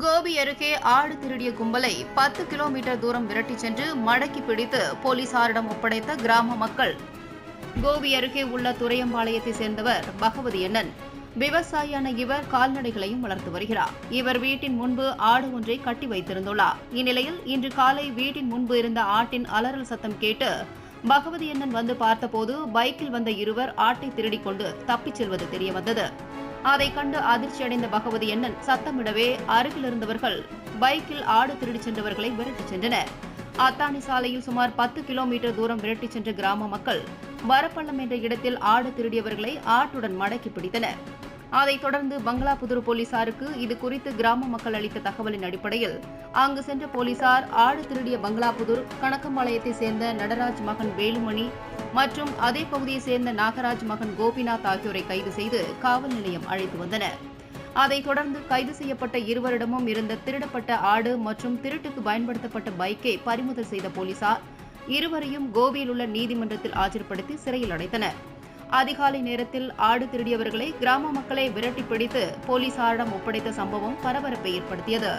கோபி அருகே ஆடு திருடிய கும்பலை 10 கிலோமீட்டர் தூரம் விரட்டிச் சென்று மடக்கி பிடித்து போலீசாரிடம் ஒப்படைத்த கிராம மக்கள். கோபி அருகே உள்ள துரையம்பாளையத்தை சேர்ந்தவர் பகவதி அண்ணன். விவசாயியான இவர் கால்நடைகளையும் வளர்த்து வருகிறார். இவர் வீட்டின் முன்பு ஆடு ஒன்றை கட்டி வைத்திருந்துள்ளார். இந்நிலையில் இன்று காலை வீட்டின் முன்பு இருந்த ஆட்டின் அலறல் சத்தம் கேட்டு பகவதி அண்ணன் வந்து பார்த்தபோது பைக்கில் வந்த இருவர் ஆட்டை திருடிக் கொண்டு தப்பிச் செல்வது தெரியவந்தது. அதை கண்டு அதிர்ச்சியடைந்த பகவதி அண்ணன் சத்தமிடவே அருகில் இருந்தவர்கள் பைக்கில் ஆடு திருடிச் சென்றவர்களை விரட்டிச் சென்றனர். அத்தானி சாலையில் சுமார் 10 கிலோமீட்டர் தூரம் விரட்டிச் சென்ற கிராம மக்கள் வரப்பள்ளம் என்ற இடத்தில் ஆடு திருடியவர்களை ஆட்டுடன் மடக்கி பிடித்தனர். அதைத் தொடர்ந்து பங்களாபுதூர் போலீசாருக்கு இது குறித்து கிராம மக்கள் அளித்த தகவலின் அடிப்படையில் அங்கு சென்ற போலீசார் ஆடு திருடிய பங்களாபுதூர் கணக்கம்பாளையத்தை சேர்ந்த நடராஜ் மகன் வேலுமணி மற்றும் அதே பகுதியைச் சேர்ந்த நாகராஜ் மகன் கோபிநாத் ஆகியோரை கைது செய்து காவல் நிலையம் அழைத்து வந்தனர். அதைத் தொடர்ந்து கைது செய்யப்பட்ட இருவரிடமும் இருந்த திருடப்பட்ட ஆடு மற்றும் திருட்டுக்கு பயன்படுத்தப்பட்ட பைக்கை பறிமுதல் செய்த போலீசார் இருவரையும் கோபியில் உள்ள நீதிமன்றத்தில் ஆஜர்படுத்தி சிறையில் அடைத்தனர். அதிகாலை நேரத்தில் ஆடு திருடியவர்களை கிராம மக்களை விரட்டி பிடித்து போலீசாரிடம் ஒப்படைத்த சம்பவம் பரபரப்பை ஏற்படுத்தியது.